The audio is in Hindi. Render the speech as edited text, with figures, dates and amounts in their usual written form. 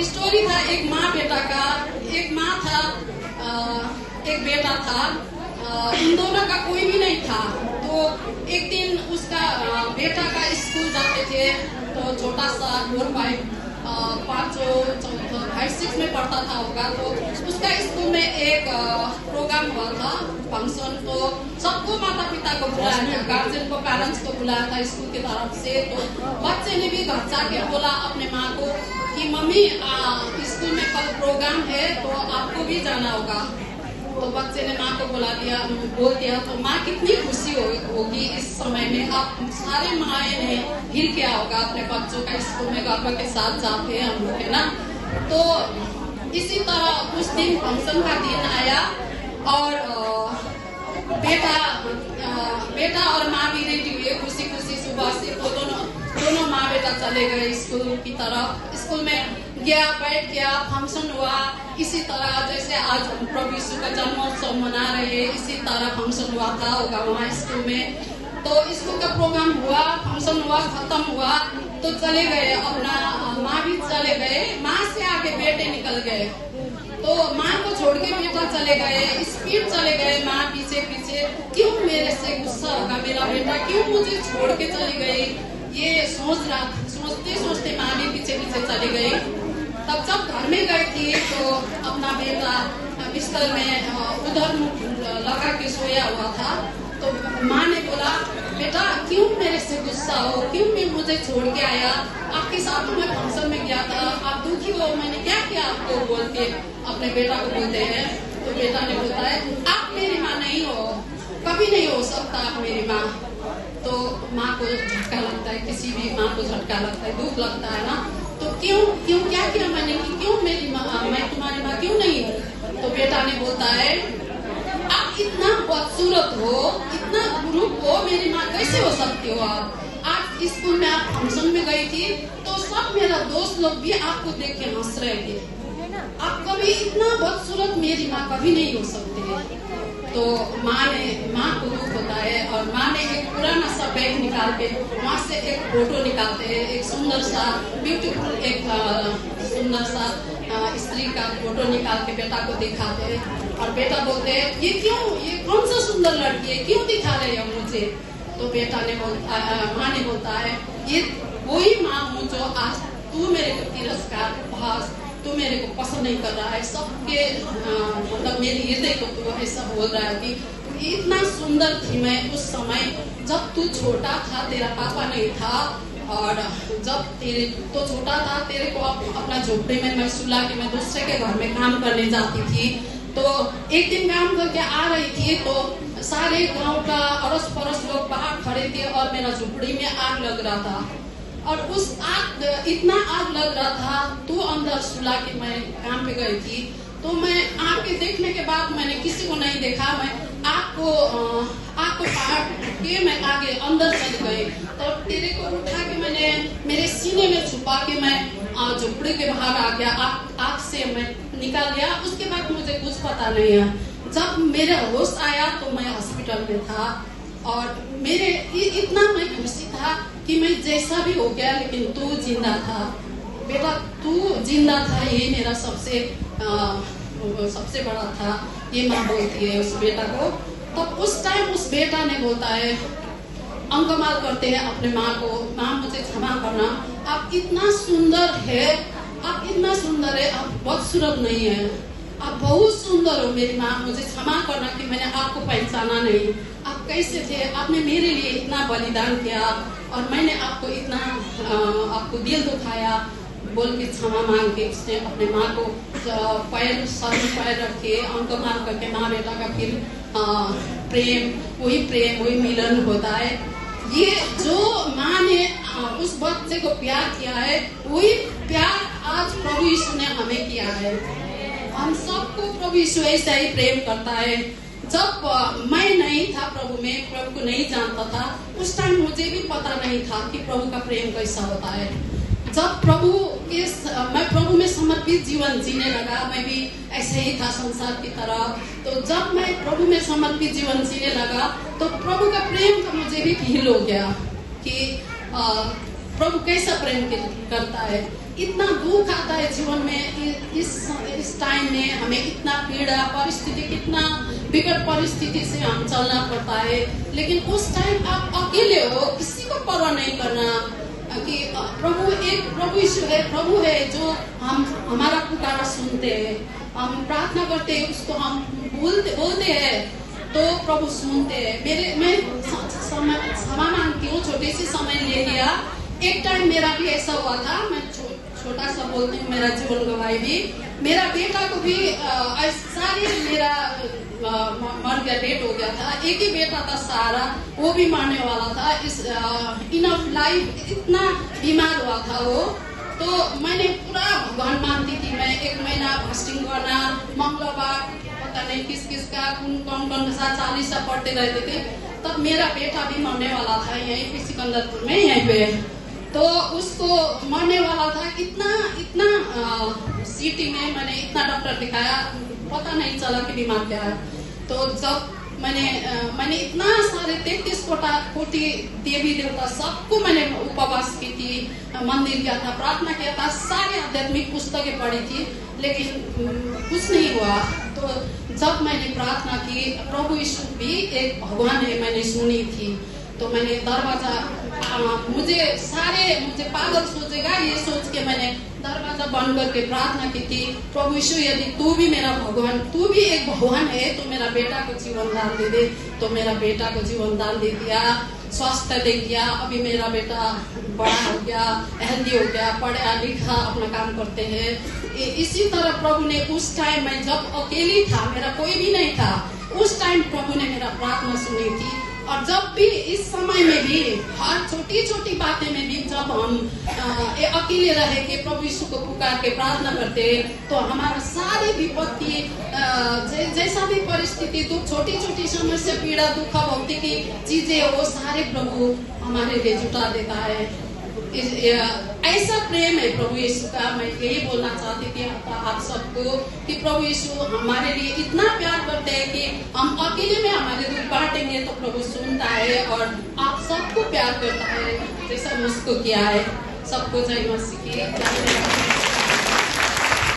स्टोरी था एक माँ बेटा का। एक माँ था, एक बेटा था। इन दोनों का कोई भी नहीं था। तो एक दिन उसका बेटा का स्कूल जाते थे, तो छोटा सा 5-6 में पढ़ता था होगा। तो उसका स्कूल में एक प्रोग्राम हुआ था, फंक्शन। तो सबको माता पिता को बुलाया था, गार्जियन को, पेरेंट्स को बुलाया था स्कूल की तरफ से। तो बच्चे ने भी घर जाके बोला अपने माँ को कि मम्मी स्कूल में कल प्रोग्राम है, तो आपको भी जाना होगा। तो बच्चे ने माँ को बोल दिया। तो माँ कितनी खुशी होगी इस समय में। आप सारे माएँ ने हिल किया होगा अपने बच्चों का स्कूल में गर्व के साथ जाते हैं हम लोग, है ना। तो इसी तरह उस दिन फंक्शन का दिन आया और बेटा और माँ भी रेडी हुए खुशी खुशी सुबह से। तो दोनों माँ बेटा चले गए स्कूल की तरफ। स्कूल में गया, बैठ गया, फंक्शन हुआ। इसी तरह जैसे आज प्रभु यीशु का जन्मोत्सव मना रहे हैं, इसी तरह फंक्शन हुआ था होगा वहाँ स्कूल में। तो स्कूल का प्रोग्राम हुआ, फंक्शन हुआ, खत्म हुआ, तो चले गए अपना, माँ भी चले गए। माँ से आगे बेटे निकल गए। तो माँ को छोड़ के बेटा चले गए, स्पीड चले गए, माँ पीछे पीछे। क्यों मेरे से गुस्सा होगा मेरा बेटा, क्यों मुझे छोड़ के चली गई, ये सोचते सोचते माँ भी पीछे पीछे चली गई। तब जब घर में गई थी तो अपना बेटा बिस्तर में उधर लगा के सोया हुआ था। तो माँ ने बोला, बेटा क्यों मेरे से गुस्सा हो, क्यों मैं मुझे छोड़ के आया, आपके साथ तो मैं फंक्शन में गया था, आप दुखी हो, मैंने क्या किया आपको, बोल के अपने बेटा को बोलते हैं। तो बेटा ने बोलता है, आप मेरी माँ नहीं हो, कभी नहीं हो सकता आप मेरी माँ। तो माँ को झटका लगता है, किसी भी माँ को झटका लगता है, दुख लगता है ना। तो क्यों क्या किया मैंने, कि क्यों मेरी माँ, मैं तुम्हारी माँ क्यों नहीं हूँ। तो बेटा ने बोलता है, आप इतना बदसूरत हो, इतना ग्रुप हो, मेरी माँ कैसे हो सकती हो आप। आज स्कूल में आप फंक्शन में गई थी तो सब मेरा दोस्त लोग भी आपको देख के हंस रहे थे। आप कभी इतना बदसूरत मेरी माँ कभी नहीं हो सकते। तो माँ को दुख होता है और माँ ने एक पुराना सा बैग निकाल के वहाँ से एक फोटो निकालते हैं, एक सुंदर सा ब्यूटीफुल, एक सुंदर सा स्त्री का फोटो निकाल के बेटा को दिखाते हैं। और बेटा बोलते हैं, ये कौन सा सुंदर लड़की है, क्यों दिखा रहे हो मुझे। तो माँ ने बोलता है, ये वही माँ हूँ जो आज तू मेरे को तिरस्कार, उपहास, तू मेरे को पसंद नहीं कर रहा है, सबके मतलब मेरी हृदय को तू ऐसा बोल रहा है कि इतना सुंदर थी मैं उस समय जब तू छोटा था, तेरा पापा नहीं था। और जब तो छोटा था, तेरे को अपना झोपड़े में मैं सुला के मैं दूसरे के घर में काम करने जाती थी। तो एक दिन काम करके आ रही थी तो सारे गांव का अड़ोस पड़ोस लोग बाहर खड़े थे और मेरा झोपड़ी में आग लग रहा था। और उस आग, इतना आग लग रहा था, तू अंदर सुला के मैं काम पे गई थी। तो मैं आग के देखने के बाद मैंने किसी को नहीं देखा, मैं आग को पार के मैं आगे अंदर चली गई। तो तेरे को उठा के मैंने मेरे सीने में छुपा के मैं झोपड़ी के बाहर आ गया, आग से मैं निकल गया। उसके बाद मुझे कुछ पता नहीं है। जब मेरा होश आया तो मैं हॉस्पिटल में था और मेरे इतना मैं खुशी था कि मैं जैसा भी हो गया लेकिन तू जिंदा था बेटा, तू जिंदा था, ये मेरा सबसे बड़ा था। ये माँ बोलती है उस बेटा को। तब उस टाइम उस बेटा ने बोलता है, अंकमाल करते हैं अपने माँ को, माँ मुझे क्षमा करना, आप इतना सुंदर है, आप इतना सुंदर है, आप बदसूरत नहीं है, आप बहुत सुंदर हो मेरी माँ, मुझे क्षमा करना कि मैंने आपको पहचाना नहीं, आप कैसे थे, आपने मेरे लिए इतना बलिदान किया और मैंने आपको इतना आपको दिल दुखाया, बोल के क्षमा मांग के उसने अपने माँ को सर में पैर रखे, अंकमाल करके माँ बेटा का फिर प्रेम, वही मिलन होता है। ये जो माँ ने उस बच्चे को प्यार किया है, वही प्यार आज प्रभु यीशु ने हमें किया है। हम सबको प्रभु यीशु ऐसा ही प्रेम करता है। जब मैं नहीं था प्रभु में, प्रभु को नहीं जानता था, उस टाइम मुझे भी पता नहीं था कि प्रभु का प्रेम कैसा होता है। जब मैं प्रभु में समर्पित जीवन जीने लगा, मैं भी ऐसे ही था संसार की तरह। तो जब मैं प्रभु में समर्पित जीवन जीने लगा तो प्रभु का प्रेम तो मुझे भी फील हो गया कि प्रभु कैसा प्रेम करता है। इतना दुख आता है जीवन में, इस टाइम में हमें इतना पीड़ा परिस्थिति, कितना विकट परिस्थिति से हम चलना पड़ता है। लेकिन उस टाइम आप अकेले हो, किसी को परवाह नहीं करना कि प्रभु यीशु है, प्रभु है जो हमारा पुकारा सुनते हैं। हम प्रार्थना करते हैं, उसको हम बोलते हैं तो प्रभु सुनते हैं। मैं क्षमा मांगती हूँ, छोटी सी समय ले लिया। एक टाइम मेरा भी ऐसा हुआ था, मैं छोटा सा बोलती हूँ, मेरा जीवन गवाई भी। मेरा बेटा को भी सारी मेरा मर गया, डेट हो गया था। एक ही बेटा था सारा, वो भी मरने वाला था। इनफ लाइफ, इतना बीमार हुआ था वो। तो मैंने पूरा भगवान मानती थी। मैं 1 महीना फास्टिंग करना, मंगलवार पता नहीं किस का कौन सा 40 पढ़ते रहते थे। तब मेरा बेटा भी मरने वाला था यहीं पे सिकंदरपुर में, यहीं पे। तो उसको मरने वाला था। इतना सिटी में मैंने इतना डॉक्टर दिखाया, पता नहीं चला कि बीमार क्या है। तो जब मैंने इतना सारे 33 कोटि देवी देवता सबको मैंने उपवास की थी, मंदिर गया था, प्रार्थना किया था, सारे आध्यात्मिक पुस्तकें पढ़ी थी, लेकिन कुछ नहीं हुआ। तो जब मैंने प्रार्थना की, प्रभु यीशु भी एक भगवान है, मैंने सुनी थी। तो मैंने दरवाजा, मुझे पागल सोचेगा ये सोच के मैंने दरवाजा बंद करके प्रार्थना की थी, प्रभु यीशु यदि तू भी मेरा भगवान, तू भी एक भगवान है, तो मेरा बेटा को जीवन दान दे दे। तो मेरा बेटा को जीवन दान दे दिया, स्वास्थ्य दे दिया। अभी मेरा बेटा बड़ा हो गया, हेल्दी हो गया, पढ़ा लिखा अपना काम करते हैं। इसी तरह प्रभु ने उस टाइम में जब अकेली था, मेरा कोई भी नहीं था, उस टाइम प्रभु ने मेरा प्रार्थना सुनी थी। और जब भी इस समय में भी हर छोटी छोटी बातें में भी जब हम अकेले रहे के प्रभु यीशु को पुकार के प्रार्थना करते, तो हमारा सारी विपत्ति, जैसा भी परिस्थिति, दुख, छोटी छोटी समस्या, पीड़ा, दुख, भौतिक चीजें, वो सारे प्रभु हमारे लिए जुटा देता है। ऐसा प्रेम है प्रभु यीशु का। मैं यही बोलना चाहती थी आप सबको कि प्रभु यीशु हमारे लिए इतना प्यार करते हैं कि हम अकेले में हमारे दुख बांटेंगे तो प्रभु सुनता है और आप सबको प्यार करता है, जैसा मुझको किया है। सबको जय मसीह की।